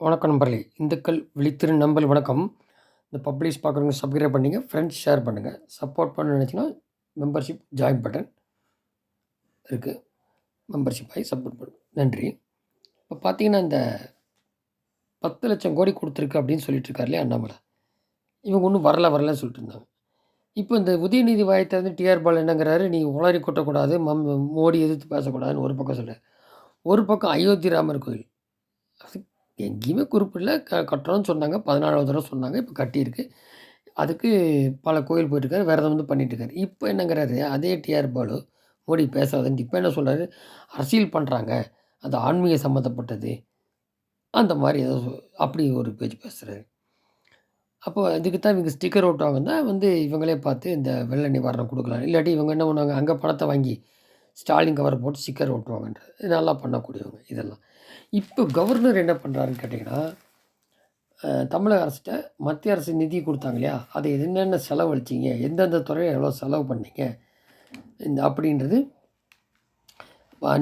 வணக்கம் நண்பர்களே! இந்துக்கள் விழித்திரு நண்பர்கள் வணக்கம். இந்த பப்ளிஷ் பார்க்குறவங்க சப்ஸ்கிரைப் பண்ணிங்க. ஃப்ரெண்ட்ஸ் ஷேர் பண்ணுங்க. சப்போர்ட் பண்ணணும்னு நினச்சிங்கன்னா, மெம்பர்ஷிப் ஜாயின் பட்டன் இருக்கு. மெம்பர்ஷிப் ஆகி சப்போர்ட் பண்ணுங்க. நன்றி. இப்போ பார்த்தீங்கன்னா, இந்த 10,00,000 கோடி குடுத்துருக்கு அப்படின்னு சொல்லிட்டு இருக்காரு இல்லையா அண்ணாமலை. இவங்க ஒண்ணும் வரலன்னு சொல்லிட்டு இருந்தாங்க. இப்போ இந்த உதயநிதி வாய திறந்து டிஆர் பாலு என்னங்கிறாரு, "நீ உளறி கொட்டக்கூடாது. மோடி எதிர்த்து பேசக்கூடாதுன்னு" ஒரு பக்கம் சொல்றாரு. ஒரு பக்கம் அயோத்தி ராமர் கோயில். அது எங்கேயுமே குறிப்பிடல. கட்டுறோம்னு சொன்னாங்க. 14வது தடவ சொன்னாங்க. இப்ப கட்டியிருக்கு. அதுக்கு பல கோயில் போயிட்டுருக்காரு. விரதம் வந்து பண்ணிட்டுருக்காரு. இப்ப என்னங்கிறாரு, அதே டிஆர் பாலு, மோடி பேசாதன்ட்டு இப்ப என்ன சொல்றாரு, அரசியல் பண்றாங்க. அது ஆன்மீக சம்மந்தப்பட்டது. அந்த மாரி ஏதோ அப்படி ஒரு பேச்சு பேசுறாரு. அப்போ இதுக்கு தான் இவங்க ஸ்டிக்கர் ஒட்டுவாங்க தான் வந்து இவங்களே பார்த்து இந்த வெள்ள நிவாரணம் குடுக்கலாம். இல்லாட்டி இவங்க என்ன பண்ணுவாங்க, அங்க பணத்த வாங்கி ஸ்டாலின் கவர போட்டு ஸ்டிக்கர் ஒட்டுவாங்கன்றது. இது நல்லா பண்ணக்கூடியவங்க இதெல்லாம். இப்போ கவர்னர் என்ன பண்றாருன்னு கேட்டீங்கன்னா, தமிழக அரசுட்ட மத்திய அரசு நிதி குடுத்தாங்க இல்லையா? அதை என்னென்ன செலவழிச்சீங்க? எந்தெந்த துறையில எவ்வளோ செலவு பண்ணீங்க? அப்படின்றது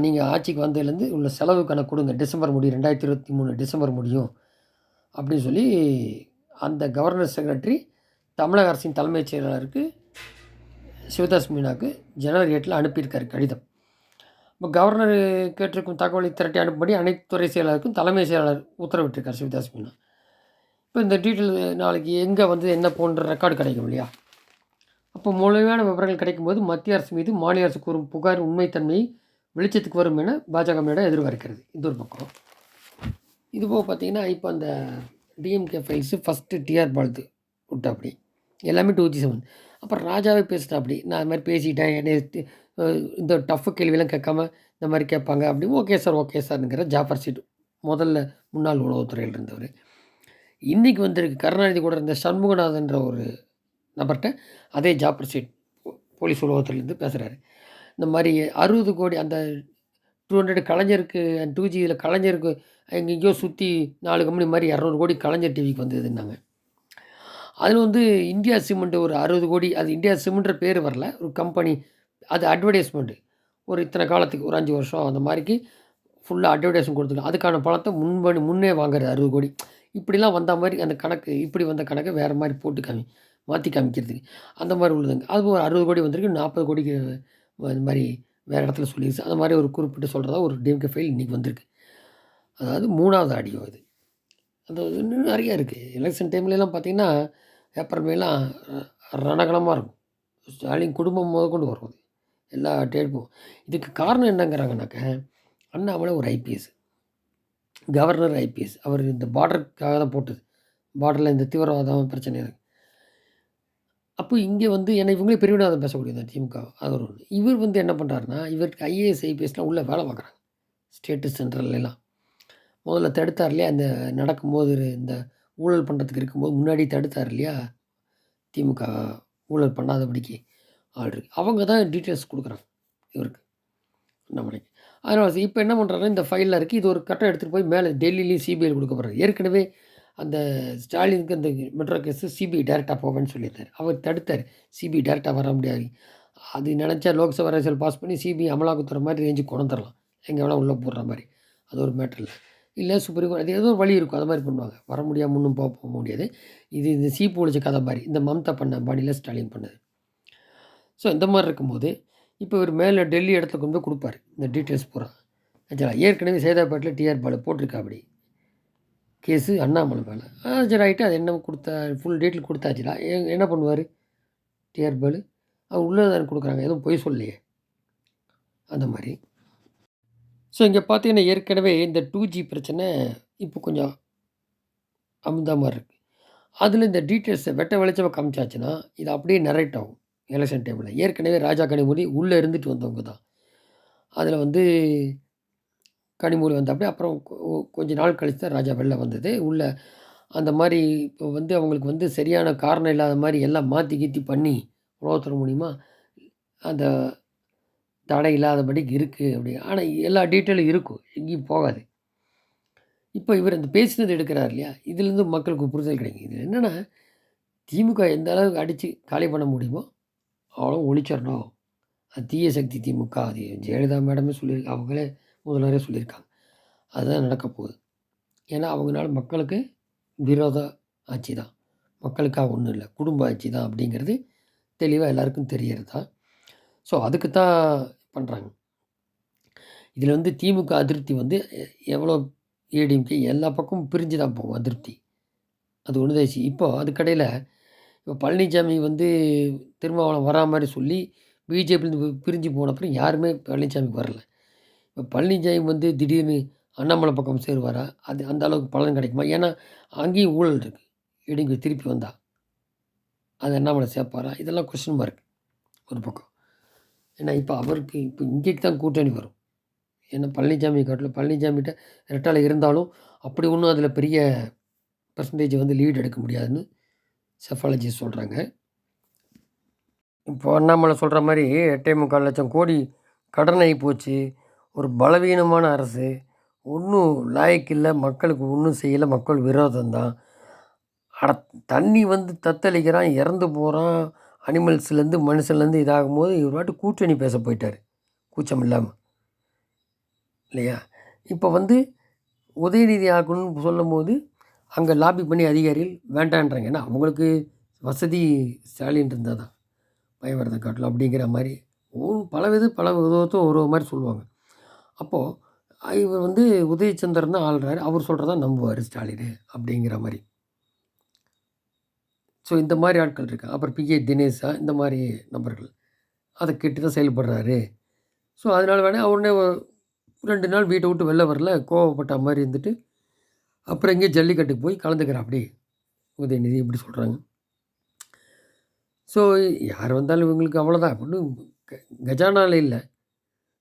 நீங்க ஆட்சிக்கு வந்ததுலேருந்து உள்ள செலவு கணக்கு குடுங்க. டிசம்பர் முடியும் 2023 டிசம்பர் முடியும். அப்படின்னு சொல்லி அந்த கவர்னர் செக்ரட்டரி தமிழக அரசின் தலைமைச் செயலாளருக்கு சிவதாஸ் மீனாவுக்கு ஜனவரி 8ல அனுப்பியிருக்காரு கடிதம். இப்போ கவர்னர் கேட்டிருக்கும் தகவலை திரட்டி அனுப்பும்படி அனைத்து துறை செயலாளருக்கும் தலைமை செயலாளர் உத்தரவிட்டிருக்கார் சிவதாஸ் மீனா. இப்போ இந்த டீட்டெயில் நாளைக்கு எங்கே வந்து என்ன போன்ற ரெக்கார்டு கிடைக்கும் இல்லையா? அப்போ முழுமையான விவரங்கள் கிடைக்கும்போது மத்திய அரசு மீது மாநில அரசு கூறும் புகார் உண்மைத்தன்மை வெளிச்சத்துக்கு வரும் என பாஜக மேடம் எதிர்பார்க்கிறது. இது ஒரு பக்கம். இதுபோக பார்த்தீங்கன்னா, இப்போ அந்த டிஎம்கே ஃபைல்ஸு ஃபஸ்ட்டு டிஆர் பாலு விட்டாப்படி. எல்லாமே 2G7. அப்புறம் ராஜாவே பேசிட்டாப்படி. நான் இது மாரி பேசிட்டேன். என்னைய இந்த டஃப் கேள்விலாம் கேட்காம இந்த மாரி கேட்பாங்க அப்படி. ஓகே சார்ங்கிற ஜாஃபர் சீட். முதல்ல முன்னாள் உளவுத்துறையில இருந்தவரு. இன்னைக்கு வந்திருக்கு கருணாநிதி கூட இருந்த சண்முகநாதன்ற ஒரு நபர்ட்ட அதே ஜாஃபர் சீட் போலீஸ் உலகத்துலேருந்து பேசுகிறாரு. இந்த மாதிரி 60 கோடி அந்த 200 கலைஞருக்கு 2G இதில் கலைஞருக்கு எங்கெங்கேயோ சுற்றி 4 கம்பெனி மாதிரி 200 கோடி கலைஞர் டிவிக்கு வந்ததுன்னாங்க. அதில் வந்து இந்தியா சிமெண்ட் ஒரு 60 கோடி அது இந்தியா சிமெண்ட்ற பேர் வரல. ஒரு கம்பெனி அது அட்வர்டைஸ்மெண்ட். ஒரு இத்தனை காலத்துக்கு ஒரு 5 வருஷம் அந்த மாதிரிக்கு ஃபுல்லாக அட்வர்டைஸ்மெண்ட் கொடுத்துருக்காங்க. அதுக்கான பணத்தை முன்னே வாங்குறது 60 கோடி. இப்படிலாம் வந்த மாதிரி அந்த கணக்கு இப்படி வந்த கணக்கை வேறு மாதிரி போட்டு மாற்றி காமிக்கிறதுக்கு. அந்த மாதிரி உள்ளதுங்க. அது ஒரு 60 கோடி வந்திருக்கு. 40 கோடிக்கு இந்த மாதிரி வேறு இடத்துல சொல்லிருச்சு. அந்த மாதிரி ஒரு குறிப்பிட்டு சொல்கிறதா ஒரு டிஎம்கே ஃபைல் இன்றைக்கி வந்திருக்கு. அதாவது 3வது ஆடியோ இது. அந்த இன்னும் நிறைய இருக்குது. எலெக்ஷன் டைம்லலாம் பார்த்தீங்கன்னா, ஏப்ரல் மேலாம் ரணகளமாக இருக்கும். ஸ்டாலின் குடும்பம் முதற்கொண்டு வரும். எல்லா டேட்டும். இதுக்கு காரணம் என்னங்கிறாங்கனாக்க, அண்ணாமலை ஒரு ஐபிஎஸ். Governor IPS. அவர் இந்த பார்டருக்காக தான் போட்டது. பார்டரில இந்த தீவிரவாதம் பிரச்சனை இருக்கு. அப்போ இங்கே வந்து ஏன்னா இவங்களே பிரிவினைவாதம் பேசக்கூடியது திமுக. அது ஒரு ஒண்ணு. இவர் வந்து என்ன பண்ணுறாருன்னா, இவருக்கு ஐஏஎஸ், ஐபிஎஸ்லாம் உள்ள வேலை பார்க்குறாங்க. ஸ்டேட்டு, சென்ட்ரல்லாம். முதல்ல தடுத்தார் இல்லையா? அந்த நடக்கும்போது இந்த ஊழல் பண்ணுறதுக்கு இருக்கும்போது முன்னாடி தடுத்தார் இல்லையா? திமுக ஊழல் பண்ணாதபடிக்கு ஆள் இருக்கு. அவங்க தான் டீட்டெயில்ஸ் குடுக்குறாங்க இவருக்கு, அண்ணாமலைக்கு. அதனால இப்ப என்ன பண்றாருன்னா, இந்த ஃபைல்ல இருக்கு. இது ஒரு கட்டம் எடுத்துட்டு போய் மேல டெல்லிலயும் சிபிஐல குடுக்க போறாரு. ஏற்கனவே அந்த ஸ்டாலினுக்கு அந்த மெட்ரோ கேஸு சிபிஐ டைரக்ட்டா போவேன்னு சொல்லியிருந்தாரு. அவர் தடுத்தாரு. சிபிஐ டைரக்ட்டா வர முடியாது. அது நெனச்சா லோக்சபா ரெசல்ட் பாஸ் பண்ணி சிபிஐ அமலாக்கத்துறை மாரி ரேஞ்சுக்கு கொண்டு வந்துரலாம். எங்க வேணா உள்ள போடுற மாரி. அது ஒரு மேட்டர் இல்ல. இல்ல சுப்ரீம் கோர்ட் அது ஏதோ ஒரு வழி இருக்கும். அது மாரி பண்ணுவாங்க. வர முடியாம முன்னும் போ முடியாது. இது இந்த சீப்பு ஒழிச்ச கதை மாரி. இந்த மம்தா பண்ண பாணியில ஸ்டாலின் பண்ணது. ஸோ இந்த மாரி இருக்கும்போது, இப்போ இவரு மேல டெல்லி இடத்துல கொண்டு போய் குடுப்பாரு. இந்த டீட்டெயில்ஸ் பூரா. ஆக்சுவலா ஏற்கனவே சேதாப்பேட்ல டிஆர் பாலு போட்டிருக்காப்படி. கேஸு அண்ணாமலை மேல. சரி ரைட்டு அது என்ன குடுத்தா ஃபுல் டீட்டெயில் குடுத்தாச்சுடா. என்ன பண்ணுவாரு டிஆர் பாலு? அவர் உள்ளது தானே குடுக்குறாங்க. எதுவும் பொய் சொல்லலையே. அந்த மாரி. ஸோ இங்க பார்த்தீங்கன்னா, ஏற்கனவே இந்த 2G பிரச்சனை இப்போ கொஞ்சம் அமுதா மாரி இருக்கு. அதில இந்த டீட்டெயில்ஸ வெட்ட வெளிச்சமா காமிச்சாச்சுன்னா, இது அப்படியே நரேட் ஆகும். எலக்ஷன் டைம்ல. ஏற்கனவே ராஜா கனிமொழி உள்ள இருந்துட்டு வந்தவங்க தான். அதில வந்து கனிமொழி வந்தாப்படி. அப்புறம் கொஞ்ச நாள் கழிச்சு தான் ராஜா வெளில வந்தது. உள்ள அந்த மாரி இப்போ வந்து அவங்களுக்கு வந்து சரியான காரணம் இல்லாத மாரி எல்லாம் மாத்தி கீத்தி பண்ணி, உளவுத்துறை மூலியமா அந்த தடை இல்லாதபடிக்கு இருக்கு அப்படி. ஆனா எல்லா டீட்டெயிலும் இருக்கும். எங்கேயும் போகாது. இப்போ இவர் அந்த பேசினது எடுக்கிறார் இல்லையா? இதிலேருந்து மக்களுக்கு புரிதல் கிடைக்கும். இது என்னன்னா, திமுக எந்த அளவுக்கு அடிச்சு காலி பண்ண முடியுமோ, அவ்வளோ ஒழிச்சிரணும். அது தீய சக்தி திமுக. அது ஜெயலலிதா மேடமே அவங்களே முதல்வரே சொல்லியிருக்காங்க. அதுதான் நடக்க போகுது. ஏன்னா அவங்கனால மக்களுக்கு விரோத ஆட்சி தான். மக்களுக்காக ஒன்றும் இல்லை, குடும்ப ஆட்சி தான் அப்படிங்கிறது தெளிவாக எல்லாருக்கும் தெரியறது தான். ஸோ அதுக்கு தான் பண்ணுறாங்க. இதில் வந்து திமுக அதிருப்தி வந்து எவ்வளோ ஏடிஎம்கே எல்லா பக்கமும் பிரிஞ்சு தான் போகும் அதிருப்தி. அது ஒன்று தான். இப்போ அதுக்கடையில் இப்போ பழனிசாமி வந்து திருமாவளவன் வரா மாதிரி சொல்லி பிஜேபியிலேருந்து பிரிஞ்சு போன அப்புறம் யாருமே பழனிசாமிக்கு வரல. இப்போ பழனிசாமி வந்து திடீர்னு அண்ணாமலை பக்கம் சேருவாரா? அது அந்த அளவுக்கு பலன் கிடைக்குமா? ஏன்னா அங்கேயும் ஊழல் இருக்குது. இடிங்க திருப்பி வந்தா. அது அண்ணாமலை சேர்ப்பாரா? இதெல்லாம் கொஸ்டின் மார்க் ஒரு பக்கம். ஏன்னா இப்போ அவருக்கு இப்போ இங்கேக்கு தான் கூட்டணி வரும். ஏன்னா பழனிசாமி காட்டிலும் பழனிசாமிகிட்ட ரெட்டாலை இருந்தாலும் அப்படி ஒன்றும் அதில் பெரிய பெர்சன்டேஜ் வந்து லீட் எடுக்க முடியாதுன்னு செஃபாலஜிஸ்ட் சொல்கிறாங்க. இப்போ அண்ணாமலை சொல்கிற மாதிரி 8,400,000 கோடி கடன் ஆகி போச்சு. ஒரு பலவீனமான அரசு. ஒன்றும் லாயக்கு இல்லை, மக்களுக்கு ஒன்றும் செய்யலை, மக்கள் விரோதம் தான். அட தண்ணி வந்து தத்தளிக்கிறான், இறந்து போகிறான், அனிமல்ஸ்லேருந்து மனுஷன்லேருந்து இதாகும்போது இவர் பாட்டு கூட்டணி பேச போயிட்டார் கூச்சம் இல்லாமல், இல்லையா? இப்போ வந்து உதயநிதி ஆக்கணும்னு சொல்லும்போது அங்கே லாபி பண்ணி அதிகாரிகள் வேண்டான்றாங்க. ஏன்னா அவங்களுக்கு வசதி ஸ்டாலின் இருந்தால் தான் பயவரதை காட்டலாம் அப்படிங்கிற மாதிரி பல விதத்தை ஒரு மாதிரி சொல்லுவாங்க. அப்போது இவர் வந்து உதயச்சந்திரன் தான் ஆள்றாரு, அவர் சொல்கிறதா நம்புவார் ஸ்டாலின் அப்படிங்கிற மாதிரி. ஸோ இந்த மாதிரி ஆட்கள் இருக்காங்க. அப்புறம் பிஏ தினேஷா இந்த மாதிரி நபர்கள் அதை கேட்டு தான் செயல்படுறாரு. ஸோ அதனால் வேணால் உடனே 2 நாள் வீட்டை விட்டு வெளில வரல, கோவப்பட்ட மாதிரி இருந்துட்டு அப்புறம் எங்கேயும் ஜல்லிக்கட்டுக்கு போய் கலந்துக்கிறேன் அப்படி உதயநிதி இப்படி சொல்கிறாங்க. ஸோ யார் வந்தாலும் இவங்களுக்கு அவ்வளோதான். அப்படின்னு கஜானாவில் இல்லை,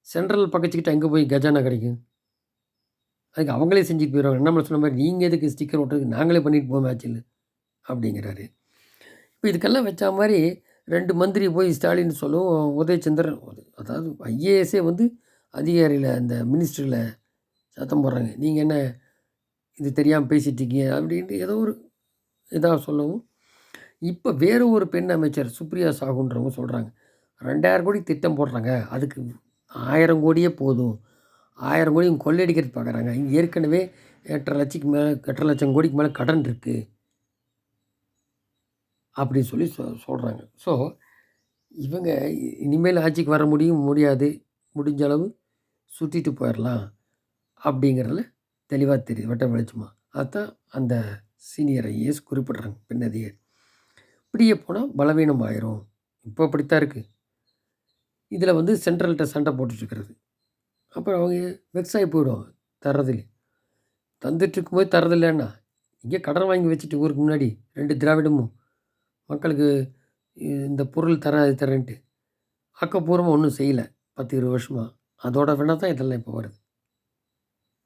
சென்ட்ரல் பக்கச்சிக்கிட்ட எங்கே போய் கஜானா கிடைக்கும்? அதுக்கு அவங்களே செஞ்சுட்டு போயிடுவாங்க. நம்மளை சொன்ன மாதிரி நீங்கள் எதுக்கு ஸ்டிக்கர் ஓட்டுறதுக்கு, நாங்களே பண்ணிட்டு போவோம் மேட்சில் அப்படிங்கிறாரு. இப்போ இதுக்கெல்லாம் வச்ச மாதிரி 2 மந்திரி போய் ஸ்டாலின் சொல்லவும் உதயச்சந்திரன், அதாவது ஐஏஎஸ்ஸே வந்து அதிகாரியில் அந்த மினிஸ்டரில் சத்தம் போடுறாங்க. நீங்கள் என்ன இது தெரியாமல் பேசிட்டீங்க அப்படின்ட்டு ஏதோ ஒரு இதாக சொல்லவும், இப்போ வேறு ஒரு பெண் அமைச்சர் சுப்ரியா சாகுன்றவங்க சொல்கிறாங்க 2,000 கோடி திட்டம் போடுறாங்க, அதுக்கு 1000 கோடியே போதும், 1000 கோடி கொள்ளையடிக்கிறது பார்க்குறாங்க, இங்கே ஏற்கனவே 8,00,000 கோடிக்கு மேலே கடன் இருக்குது அப்படின்னு சொல்லி சொல்கிறாங்க. ஸோ இவங்க இனிமேல் ஆட்சிக்கு வர முடியாது, முடிஞ்ச அளவு சுற்றிட்டு போயிடலாம் அப்படிங்கிறதுல தெளிவாக தெரியுது, வெட்ட வெளிச்சமாக. அதுதான் அந்த சீனியர் ஐஏஎஸ் குறிப்பிட்றாங்க பெண் அதிகாரி. இப்படியே போனால் பலவீனம் ஆயிரும். இப்போ அப்படித்தான் இருக்குது. இதில் வந்து சென்ட்ரல்கிட்ட சண்டை போட்டுட்ருக்கிறது. அப்புறம் அவங்க வெக்ஸ் ஆகி போயிடுவாங்க தர்றதில்லை. தந்துட்டுருக்கும்போது தரதில்லைன்னா இங்கே கடன் வாங்கி வச்சுட்டு ஊருக்கு முன்னாடி 2 திராவிடமும் மக்களுக்கு இந்த பொருள் தரேன் அது தரேன்ட்டு ஆக்கப்பூர்வமாக ஒன்றும் செய்யலை 10-20 வருஷமாக. அதோட வேணால் தான் இதெல்லாம் இப்போ வருது.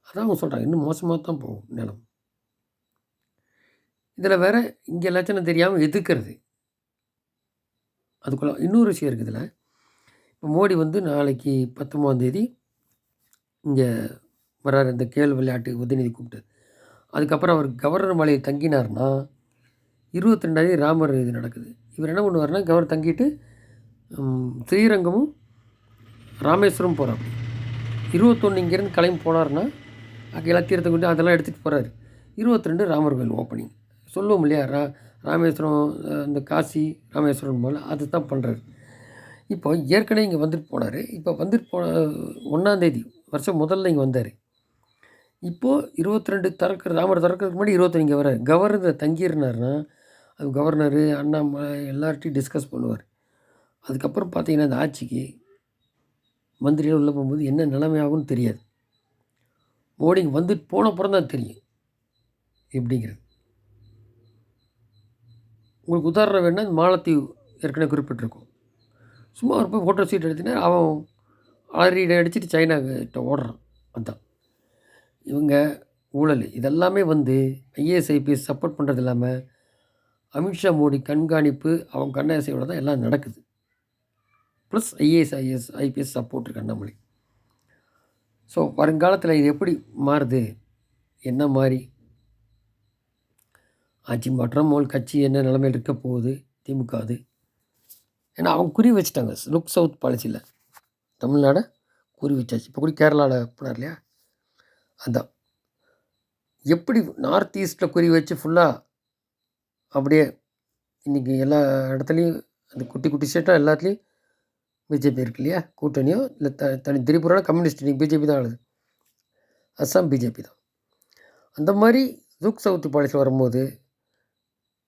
அதான் அவங்க சொல்கிறாங்க, இன்னும் மோசமாக தான் போகும் நிலம். இதில் வேறு இங்கே லட்சணம் தெரியாமல் எதிர்க்கிறது. அதுக்குள்ள இன்னொரு விஷயம் இருக்குது இதில். இப்போ மோடி வந்து நாளைக்கு 19ஆம் இங்கே வர்றாரு, இந்த கேள் விளையாட்டு உதயநிதி கூப்பிட்டு. அதுக்கப்புறம் அவர் கவர்னர் மாளிகை தங்கினார்னா 22ஆம் ராமர் இது நடக்குது. இவர் என்ன பண்ணுவார்னா கவர்னர் தங்கிட்டு ஸ்ரீரங்கமும் ராமேஸ்வரம் போகிறார். 21 இங்கேருந்து கிளம்பி போனார்னா அங்கே எல்லாம் தீர்த்தம் கொண்டு அதெல்லாம் எடுத்துகிட்டு போகிறாரு. 22 ராமர் கோயில் ஓப்பனிங் சொல்லுவோம் இல்லையா, ராமேஸ்வரம் இந்த காசி ராமேஸ்வரம் போல் அது தான் பண்ணுறாரு. இப்போ ஏற்கனவே இங்கே வந்துட்டு போனார். இப்போ வந்துட்டு போன 1ஆம் வருஷம் முதல்ல இங்கே வந்தார். இப்போது 22 ராமர் திறக்கிறதுக்கு முன்னாடி 21 இங்கே வர்றாரு. கவர்னர் தங்கியிருந்தாருன்னா அது கவர்னரு அண்ணாமலை எல்லார்ட்டையும் டிஸ்கஸ் பண்ணுவார். அதுக்கப்புறம் பார்த்தீங்கன்னா அந்த ஆட்சிக்கு மந்திரிகள் உள்ளே போகும்போது என்ன நிலைமை ஆகும்னு தெரியாது. மோடி வந்துட்டு போன அப்புறம் தான் தெரியும் எப்படிங்கிறது. உங்களுக்கு உதாரணம் வேணால் மாலத்தீவு ஏற்கனவே குறிப்பிட்டிருக்கோம். சும்மா ஒரு போய் ஃபோட்டோ ஷூட் எடுத்தினா அவன் அலறி அடிச்சுட்டு சைனா கிட்ட ஓடுறான். அதுதான் இவங்க ஊழல். இதெல்லாமே வந்து ஐஏஎஸ் ஐபிஎஸ் சப்போர்ட் பண்ணுறது இல்லாமல் அமித்ஷா மோடி கண்காணிப்பு அவங்க கண்ணாசையோட தான் எல்லாம் நடக்குது. ப்ளஸ் ஐபிஎஸ் சப்போர்ட் இருக்கு அண்ணாமலை. ஸோ வருங்காலத்தில் இது எப்படி மாறுது, என்ன மாதிரி ஆட்சி மாற்றம் மூல் கட்சி என்ன நிலைமையில் இருக்க போகுது திமுக அது. ஏன்னா அவங்க குறி வச்சுட்டாங்க லுக் சவுத் பாலிசியில். தமிழ்நாடை குறி வச்சாச்சு. இப்போ கூட கேரளாவில் போனார் இல்லையா, அதுதான். எப்படி நார்த் ஈஸ்ட்டில் குறி வச்சு ஃபுல்லாக அப்படியே இன்றைக்கி எல்லா இடத்துலையும் அந்த குட்டி குட்டி ஸ்டேட்டாக எல்லாத்துலேயும் பிஜேபி இருக்கு இல்லையா, கூட்டணியோ இல்லை தனி திரிபுராவில் கம்யூனிஸ்ட் இன்றைக்கி பிஜேபி தான் ஆளுது, அஸ்ஸாம் பிஜேபி தான். அந்த மாதிரி லுக் சவுத் பாலிசியில் வரும்போது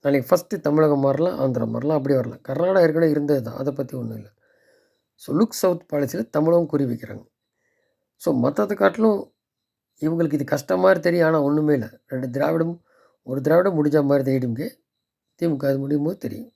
நாளைக்கு ஃபஸ்ட்டு தமிழகம் மாறலாம், ஆந்திரா மாறலாம், அப்படியே வரலாம். கர்நாடகா ஏற்கனவே இருந்தது தான், அதை பற்றி ஒன்றும் இல்லை. ஸோ லுக் சவுத் பாலிசியில் தமிழகம் குறி வைக்கிறாங்க. ஸோ மற்றதை காட்டிலும் இவங்களுக்கு இது கஷ்டம் மாதிரி தெரியும், ஆனால் ஒன்றுமே இல்லை. 2 திராவிடம், ஒரு திராவிடம் முடிஞ்ச மாதிரி தான் ஏடிஎம்கே, திமுக அது முடியும் போது தெரியும்.